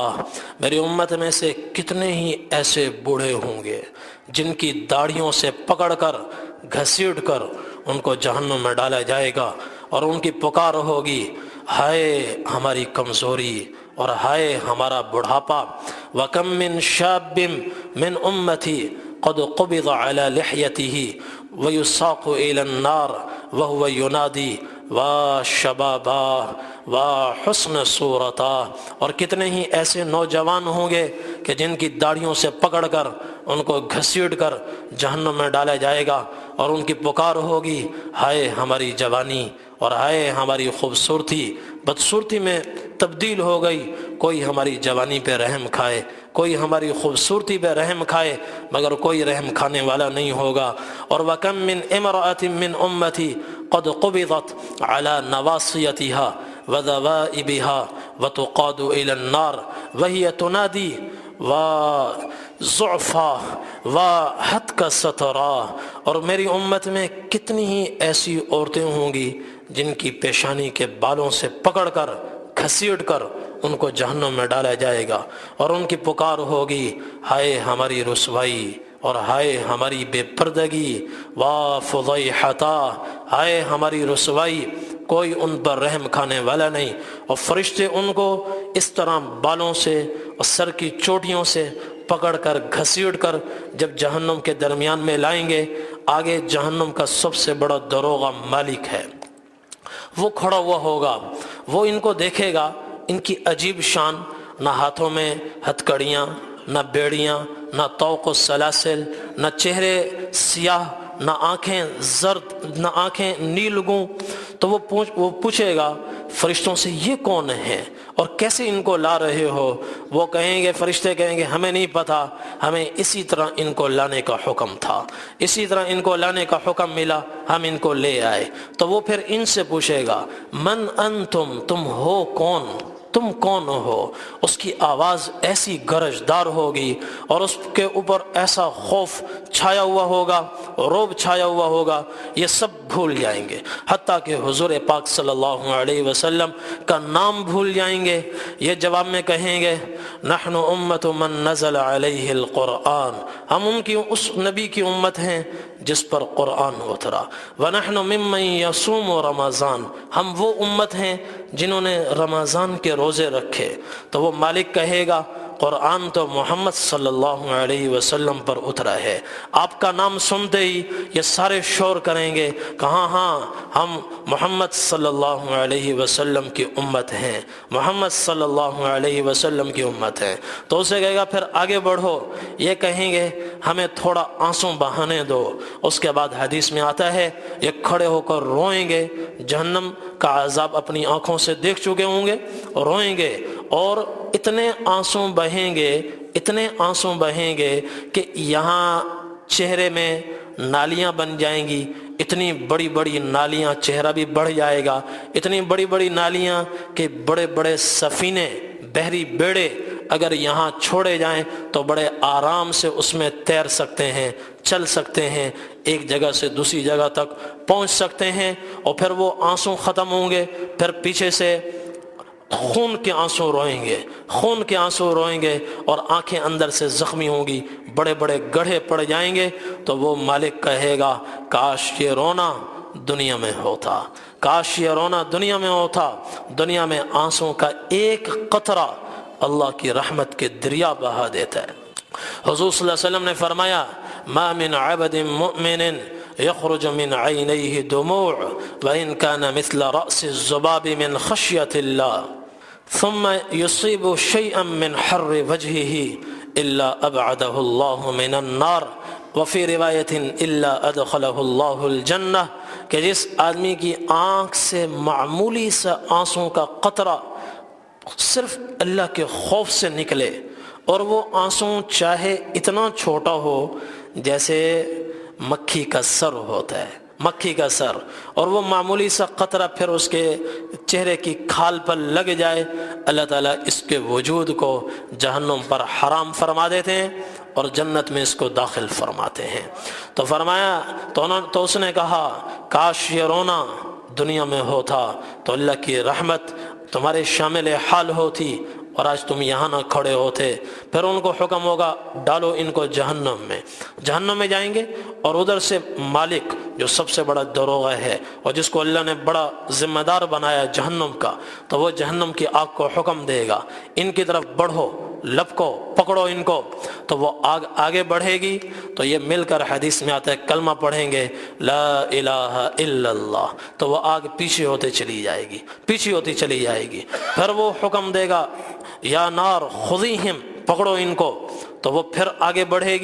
میری امت میں سے کتنے ہی ایسے بوڑھے ہوں گے جن کی داڑھیوں سے پکڑ کر گھسیٹ کر ان کو جہنم میں ڈالا جائے گا، اور ان کی پکار ہوگی، ہائے ہماری کمزوری اور ہائے ہمارا بڑھاپا۔ وَكَم مِّن شَابٍ مِّن أُمَّتِي قَدْ قُبِضَ عَلَى لِحْيَتِهِ وَيُسَاقُ إِلَى النَّارِ وَهُوَ يُنَادِي وا شبابا وا حسن صورتا، اور کتنے ہی ایسے نوجوان ہوں گے کہ جن کی داڑھیوں سے پکڑ کر ان کو گھسیٹ کر جہنم میں ڈالا جائے گا، اور ان کی پکار ہوگی، ہائے ہماری جوانی اور ہائے ہماری خوبصورتی بدصورتی میں تبدیل ہو گئی۔ کوئی ہماری جوانی پہ رحم کھائے، کوئی ہماری خوبصورتی پہ رحم کھائے، مگر کوئی رحم کھانے والا نہیں ہوگا۔ اور وَكَم مِّن امرأة مِّن أُمَّتِي قد قبضت على نواصيتها وذوائبها وتقاد إلى النار وهي تنادي وضعفا وهتك سترا، اور میری امت میں کتنی ہی ایسی عورتیں ہوں گی جن کی پیشانی کے بالوں سے پکڑ کر گھسیٹ کر ان کو جہنم میں ڈالا جائے گا، اور ان کی پکار ہوگی، ہائے ہماری رسوائی اور ہائے ہماری بے پردگی، وا فضیحتا، ہائے ہماری رسوائی، کوئی ان پر رحم کھانے والا نہیں۔ اور فرشتے ان کو اس طرح بالوں سے اور سر کی چوٹیوں سے پکڑ کر گھسیٹ کر جب جہنم کے درمیان میں لائیں گے، آگے جہنم کا سب سے بڑا دروغہ مالک ہے، وہ کھڑا ہوا ہوگا، وہ ان کو دیکھے گا، ان کی عجیب شان، نہ ہاتھوں میں ہتھ کڑیاں، نہ بیڑیاں، نہ طوق و سلاسل، نہ چہرے سیاہ، نہ آنکھیں زرد، نہ آنکھیں نیلگوں۔ تو وہ پوچھے گا فرشتوں سے، یہ کون ہیں اور کیسے ان کو لا رہے ہو؟ وہ کہیں گے، فرشتے کہیں گے، ہمیں نہیں پتا، ہمیں اسی طرح ان کو لانے کا حکم تھا، اسی طرح ان کو لانے کا حکم ملا، ہم ان کو لے آئے۔ تو وہ پھر ان سے پوچھے گا، من انتم، تم ہو کون، تم کون ہو؟ اس کی آواز ایسی گرجدار ہوگی اور اس کے اوپر ایسا خوف چھایا ہوا ہوگا، رعب چھایا ہوا ہوگا، یہ سب بھول جائیں گے، حتیٰ کہ حضور پاک صلی اللہ علیہ وسلم کا نام بھول جائیں گے۔ یہ جواب میں کہیں گے، نحن امت من نزل علیہ القرآن، ہم ان کی اس نبی کی امت ہیں جس پر قرآن اترا، ونحن ممن یصوم رمضان، ہم وہ امت ہیں جنہوں نے رمضان کے روزے رکھے۔ تو وہ مالک کہے گا، قرآن تو محمد صلی اللہ علیہ وسلم پر اترا ہے۔ آپ کا نام سنتے ہی یہ سارے شور کریں گے، کہاں، ہاں ہم محمد صلی اللہ علیہ وسلم کی امت ہیں، محمد صلی اللہ علیہ وسلم کی امت ہیں۔ تو اسے کہے گا، پھر آگے بڑھو، یہ کہیں گے، ہمیں تھوڑا آنسو بہانے دو۔ اس کے بعد حدیث میں آتا ہے، یہ کھڑے ہو کر روئیں گے، جہنم کا عذاب اپنی آنکھوں سے دیکھ چکے ہوں گے، روئیں گے، اور اتنے آنسو بہیں گے، اتنے آنسو بہیں گے کہ یہاں چہرے میں نالیاں بن جائیں گی، اتنی بڑی بڑی نالیاں، چہرہ بھی بڑھ جائے گا، اتنی بڑی بڑی نالیاں کہ بڑے بڑے سفینے، بحری بیڑے اگر یہاں چھوڑے جائیں تو بڑے آرام سے اس میں تیر سکتے ہیں، چل سکتے ہیں، ایک جگہ سے دوسری جگہ تک پہنچ سکتے ہیں۔ اور پھر وہ آنسو ختم ہوں گے، پھر پیچھے سے خون کے آنسو روئیں گے، خون کے آنسو روئیں گے، اور آنکھیں اندر سے زخمی ہوں گی، بڑے بڑے گڑھے پڑ جائیں گے۔ تو وہ مالک کہے گا، کاش یہ رونا دنیا میں ہوتا، کاش یہ رونا دنیا میں ہوتا، دنیا میں آنسوں کا ایک قطرہ اللہ کی رحمت کے دریا بہا دیتا ہے۔ حضور صلی اللہ علیہ وسلم نے فرمایا، ما من عبد مؤمن يخرج من عينيه دموع وإن كان مثل رأس الذباب من خشية الله ثم يصيب شيئا من حر وجهه إلا أبعده الله من النار وفي رواية إلا أدخله الله الجنة، کہ جس آدمی کی آنکھ سے معمولی سا آنسوں کا قطرہ صرف اللہ کے خوف سے نکلے، اور وہ آنسو چاہے اتنا چھوٹا ہو جیسے مکھی کا سر ہوتا ہے، مکھی کا سر، اور وہ معمولی سا قطرہ پھر اس کے چہرے کی کھال پر لگ جائے، اللہ تعالیٰ اس کے وجود کو جہنم پر حرام فرما دیتے ہیں اور جنت میں اس کو داخل فرماتے ہیں۔ تو فرمایا تو اس نے کہا کاش یہ رونا دنیا میں ہوتا تو اللہ کی رحمت تمہارے شامل حال ہوتی اور آج تم یہاں نہ کھڑے ہوتے۔ پھر ان کو حکم ہوگا ڈالو ان کو جہنم میں جائیں گے، اور ادھر سے مالک جو سب سے بڑا دروغہ ہے اور جس کو اللہ نے بڑا ذمہ دار بنایا جہنم کا، تو وہ جہنم کی آگ کو حکم دے گا ان کی طرف بڑھو، لپکو، پکڑو ان کو، تو وہ آگ آگے بڑھے گی۔ تو یہ مل کر حدیث میں آتا ہے کلمہ پڑھیں گے لا الہ الا اللہ، تو وہ آگ پیچھے ہوتے چلی جائے گی، پیچھے ہوتی چلی جائے گی۔ پھر وہ حکم دے گا یا نار خذیہم، پکڑو ان کو، تو وہ پھر آگے بڑھے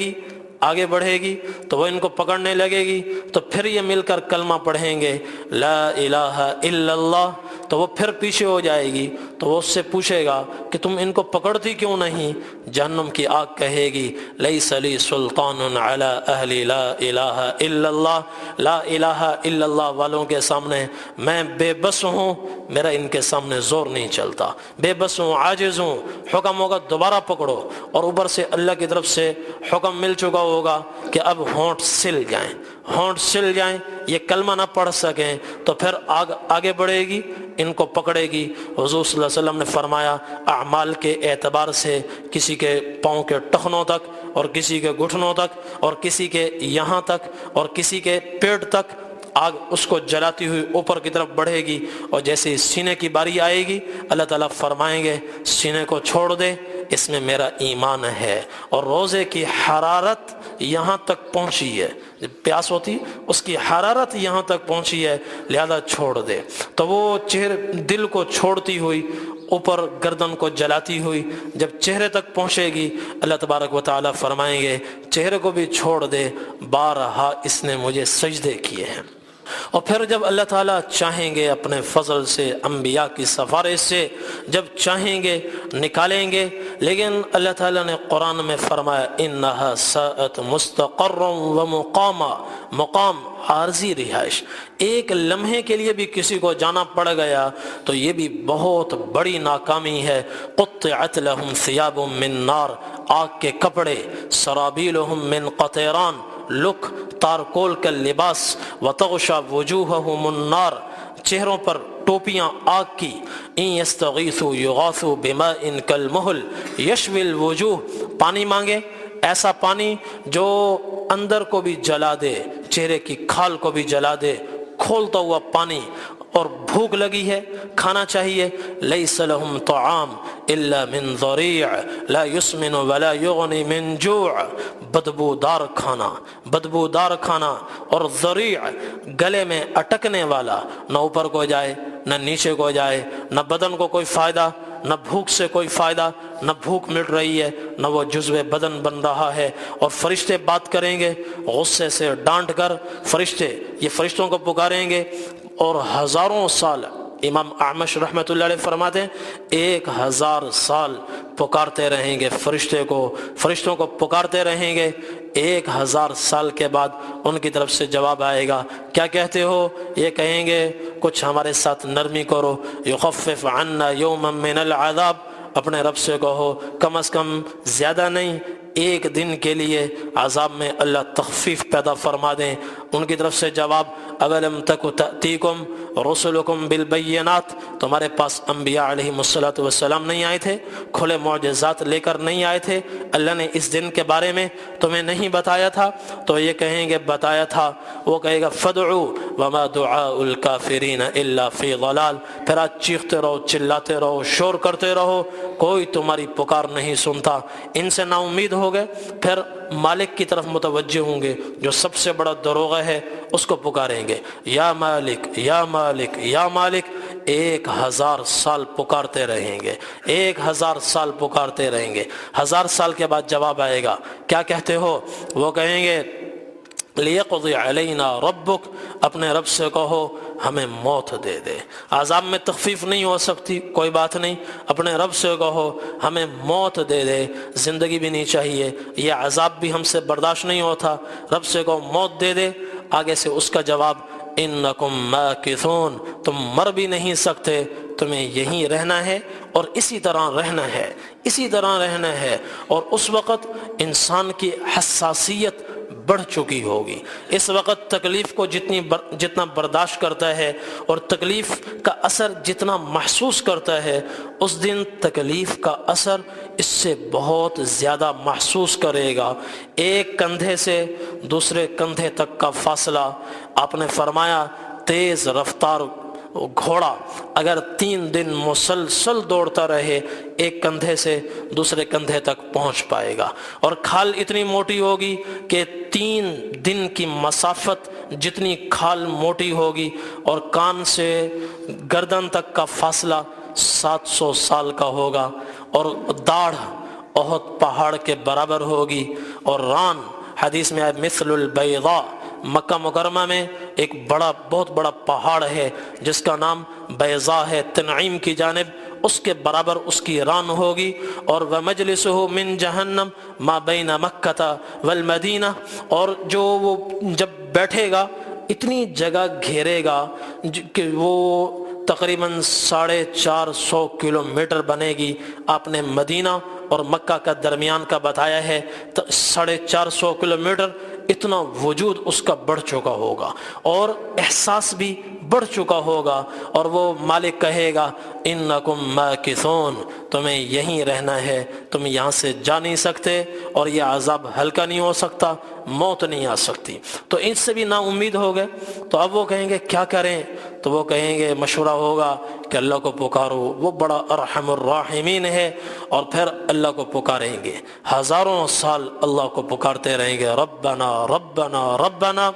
گی تو وہ ان کو پکڑنے لگے گی۔ تو پھر یہ مل کر کلمہ پڑھیں گے لا الہ الا اللہ، تو وہ پھر پیچھے ہو جائے گی، تو وہ اس سے پوچھے گا کہ تم ان کو پکڑتی کیوں نہیں؟ جہنم کی آگ کہے گی لیس لی سلطان علی اہل لا الہ الا اللہ، لا الہ الا اللہ والوں کے سامنے میں بے بس ہوں، میرا ان کے سامنے زور نہیں چلتا، بے بس ہوں، عاجز ہوں۔ حکم ہوگا دوبارہ پکڑو، اور اوپر سے اللہ کی طرف سے حکم مل چکا ہوگا کہ اب ہونٹ سل جائیں، یہ کلمہ نہ پڑھ سکیں، تو پھر آگ آگے بڑھے گی، ان کو پکڑے گی۔ حضور صلی اللہ علیہ وسلم نے فرمایا اعمال کے اعتبار سے کسی کے پاؤں کے ٹخنوں تک، اور کسی کے گھٹنوں تک، اور کسی کے یہاں تک، اور کسی کے پیٹ تک آگ اس کو جلاتی ہوئی اوپر کی طرف بڑھے گی، اور جیسے ہی سینے کی باری آئے گی اللہ تعالیٰ فرمائیں گے سینے کو چھوڑ دے، اس میں میرا ایمان ہے، اور روزے کی حرارت یہاں تک پہنچی ہے، پیاس ہوتی اس کی حرارت یہاں تک پہنچی ہے، لہذا چھوڑ دے۔ تو وہ دل کو چھوڑتی ہوئی اوپر گردن کو جلاتی ہوئی جب چہرے تک پہنچے گی، اللہ تبارک و تعالیٰ فرمائیں گے چہرے کو بھی چھوڑ دے، بارہا اس نے مجھے سجدے کیے ہیں۔ اور پھر جب اللہ تعالیٰ چاہیں گے اپنے فضل سے، انبیاء کی سفارش سے جب چاہیں گے نکالیں گے، لیکن اللہ تعالیٰ نے قرآن میں فرمایا انہا ساءت مستقرا و مقام عارضی رہائش، ایک لمحے کے لیے بھی کسی کو جانا پڑ گیا تو یہ بھی بہت بڑی ناکامی ہے۔ قطعت لہم ثیاب من نار، آگ کے کپڑے، سرابیلہم من قطیران، لک تارکول کا لباس، وتغشا وجوہہم النار، چہروں پر ٹوپیاں آگ کی، ان یستغیثوا یغاثوا بماء کالمہل یشوی الوجوہ، پانی مانگے ایسا پانی جو اندر کو بھی جلا دے، چہرے کی کھال کو بھی جلا دے، کھولتا ہوا پانی، اور بھوک لگی ہے کھانا چاہیے، لیس لہم طعام الا من ضریع لا یسمن ولا یغنی من جوع، بدبودار کھانا اور ضریع گلے میں اٹکنے والا، نہ اوپر کو جائے نہ نیچے کو جائے، نہ بدن کو کوئی فائدہ، نہ بھوک سے کوئی فائدہ، نہ بھوک مٹ رہی ہے نہ وہ جزو بدن بن رہا ہے۔ اور فرشتے بات کریں گے غصے سے ڈانٹ کر، یہ فرشتوں کو پکاریں گے، اور ہزاروں سال، امام اعمش رحمۃ اللہ علیہ فرماتے ہیں 1000 سال پکارتے رہیں گے فرشتوں کو پکارتے رہیں گے، 1000 سال کے بعد ان کی طرف سے جواب آئے گا، کیا کہتے ہو؟ یہ کہیں گے کچھ ہمارے ساتھ نرمی کرو، یخفف عنا یوما من العذاب، اپنے رب سے کہو کم از کم زیادہ نہیں ایک دن کے لیے عذاب میں اللہ تخفیف پیدا فرما دیں۔ ان کی طرف سے جواب اولم تک تأتیکم رسلکم بالبینات، تمہارے پاس انبیاء علیہ السلام نہیں آئے تھے، کھلے معجزات لے کر نہیں آئے تھے؟ اللہ نے اس دن کے بارے میں تمہیں نہیں بتایا تھا؟ تو یہ کہیں گے بتایا تھا۔ وہ کہے گا فدعوا وما دعاء الکافرین الا فی ضلال، پھر آج چیختے رہو، چلاتے رہو، شور کرتے رہو، کوئی تمہاری پکار نہیں سنتا۔ ان سے نا امید ہو گئے، پھر مالک کی طرف متوجہ ہوں گے جو سب سے بڑا دروغہ ہے، اس کو پکاریں گے یا مالک یا مالک یا مالک، 1000 سال پکارتے رہیں گے، 1000 سال پکارتے رہیں گے۔ 1000 سال کے بعد جواب آئے گا، کیا کہتے ہو؟ وہ کہیں گے لیقضی علینا ربک، اپنے رب سے کہو ہمیں موت دے دے۔ عذاب میں تخفیف نہیں ہو سکتی، کوئی بات نہیں، اپنے رب سے کہو ہمیں موت دے دے، زندگی بھی نہیں چاہیے، یہ عذاب بھی ہم سے برداشت نہیں ہوتا، رب سے کہو موت دے دے۔ آگے سے اس کا جواب انکم ماکثون، تم مر بھی نہیں سکتے، تمہیں یہیں رہنا ہے اور اسی طرح رہنا ہے، اسی طرح رہنا ہے۔ اور اس وقت انسان کی حساسیت بڑھ چکی ہوگی، اس وقت تکلیف کو جتنا برداشت کرتا ہے اور تکلیف کا اثر جتنا محسوس کرتا ہے، اس دن تکلیف کا اثر اس سے بہت زیادہ محسوس کرے گا۔ ایک کندھے سے دوسرے کندھے تک کا فاصلہ، آپ نے فرمایا تیز رفتار گھوڑا اگر 3 دن مسلسل دوڑتا رہے ایک کندھے سے دوسرے کندھے تک پہنچ پائے گا، اور کھال اتنی موٹی ہوگی کہ 3 دن کی مسافت جتنی کھال موٹی ہوگی، اور کان سے گردن تک کا فاصلہ 700 سال کا ہوگا، اور داڑھ احد پہاڑ کے برابر ہوگی، اور ران حدیث میں مثل البیضاء، مکہ مکرمہ میں ایک بہت بڑا پہاڑ ہے جس کا نام بیضاء ہے، تنعیم کی جانب، اس کے برابر اس کی ران ہوگی۔ اور وَمَجْلِسُهُ مِنْ جَهَنَّمْ مَا بَيْنَ مَكَّةَ وَالْمَدِينَةِ، اور جو وہ جب بیٹھے گا اتنی جگہ گھیرے گا کہ وہ تقریباً 450 کلومیٹر بنے گی۔ آپ نے مدینہ اور مکہ کا درمیان کا بتایا ہے، 450 کلومیٹر، اتنا وجود اس کا بڑھ چکا ہوگا اور احساس بھی بڑھ چکا ہوگا، اور وہ مالک کہے گا انکم ماکثون، تمہیں یہیں رہنا ہے، تم یہاں سے جا نہیں سکتے، اور یہ عذاب ہلکا نہیں ہو سکتا، موت نہیں آ سکتی۔ تو اس سے بھی نا امید ہو گئے، تو اب وہ کہیں گے کیا کریں؟ تو وہ کہیں گے مشورہ ہوگا کہ اللہ کو پکارو، وہ بڑا ارحم الراحمین ہے، اور پھر اللہ کو پکاریں گے، ہزاروں سال اللہ کو پکارتے رہیں گے، ربنا ربنا ربنا۔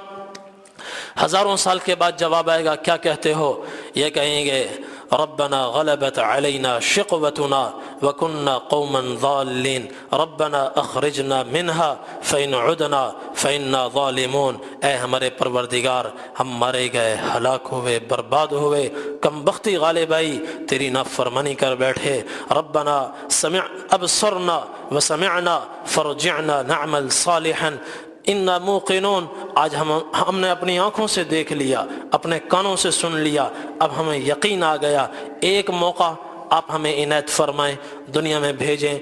ہزاروں سال کے بعد جواب آئے گا، کیا کہتے ہو؟ یہ کہیں گے ربنا غلبت علینا شقوتنا وکنا قوما ضالین ربنا اخرجنا منها فإن عدنا فإنا ظالمون، اے ہمارے پروردگار، ہم مارے گئے، ہلاک ہوئے، برباد ہوئے، کم بختی غالب آئی، تیری نافرمانی کر بیٹھے، ربنا ابصرنا وسمعنا فرجعنا نعمل صالحا انا موقنون، آج ہم نے اپنی آنکھوں سے دیکھ لیا، اپنے کانوں سے سن لیا، اب ہمیں یقین آ گیا، ایک موقع آپ ہمیں عنایت فرمائیں، دنیا میں بھیجیں،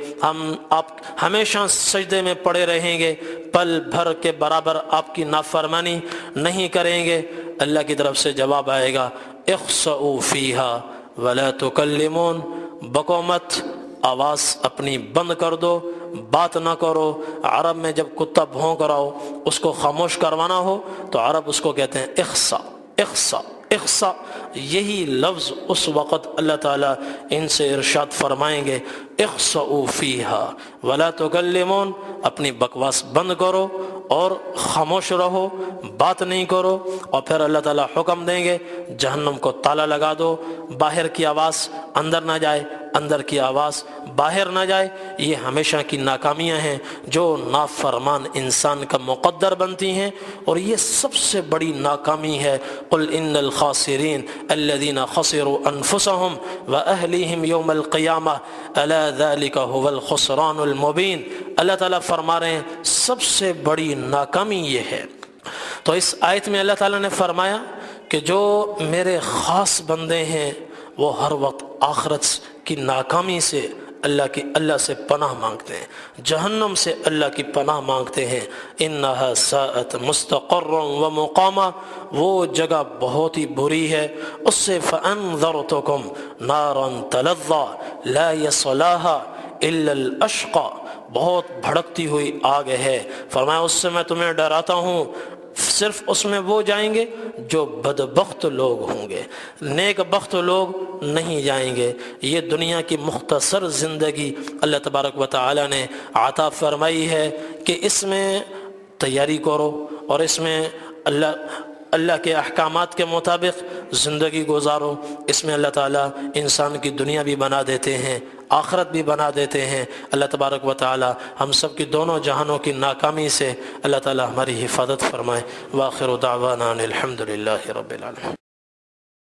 آپ ہمیشہ سجدے میں پڑے رہیں گے، پل بھر کے برابر آپ کی نافرمانی نہیں کریں گے۔ اللہ کی طرف سے جواب آئے گا اخسؤوا فیہا ولا تکلمون، بکو مت، آواز اپنی بند کر دو، بات نہ کرو۔ عرب میں جب کتا بھونک رہا ہو اس کو خاموش کروانا ہو تو عرب اس کو کہتے ہیں اخسا اخسا اخسا، یہی لفظ اس وقت اللہ تعالیٰ ان سے ارشاد فرمائیں گے اخسؤوا فیہا ولا تکلمون، اپنی بکواس بند کرو اور خاموش رہو، بات نہیں کرو۔ اور پھر اللہ تعالیٰ حکم دیں گے جہنم کو تالا لگا دو، باہر کی آواز اندر نہ جائے، اندر کی آواز باہر نہ جائے۔ یہ ہمیشہ کی ناکامیاں ہیں جو نافرمان انسان کا مقدر بنتی ہیں، اور یہ سب سے بڑی ناکامی ہے۔ قل ان الخاسرین الذین خسروا انفسهم واہلیہم یوم القیامہ الا ذلک هو الخسران المبین۔ اللہ تعالیٰ فرما رہے ہیں سب سے بڑی ناکامی یہ ہے۔ تو اس آیت میں اللہ تعالیٰ نے فرمایا کہ جو میرے خاص بندے ہیں وہ ہر وقت آخرت کی ناکامی سے اللہ سے پناہ مانگتے ہیں، جہنم سے اللہ کی پناہ مانگتے ہیں۔ انہا ساءت مستقرا ومقاما، وہ جگہ بہت ہی بری ہے، اس سے فانذرتکم نارا تلظی لا یصلاھا الا الاشقی، بہت بھڑکتی ہوئی آگ ہے، فرمایا اس سے میں تمہیں ڈراتا ہوں، صرف اس میں وہ جائیں گے جو بدبخت لوگ ہوں گے، نیک بخت لوگ نہیں جائیں گے۔ یہ دنیا کی مختصر زندگی اللہ تبارک و تعالی نے عطا فرمائی ہے کہ اس میں تیاری کرو اور اس میں اللہ کے احکامات کے مطابق زندگی گزارو۔ اس میں اللہ تعالیٰ انسان کی دنیا بھی بنا دیتے ہیں، آخرت بھی بنا دیتے ہیں۔ اللہ تبارک و تعالی ہم سب کی دونوں جہانوں کی ناکامی سے اللہ تعالیٰ ہماری حفاظت فرمائے۔ وآخر دعوانا الحمد للہ رب العالمین۔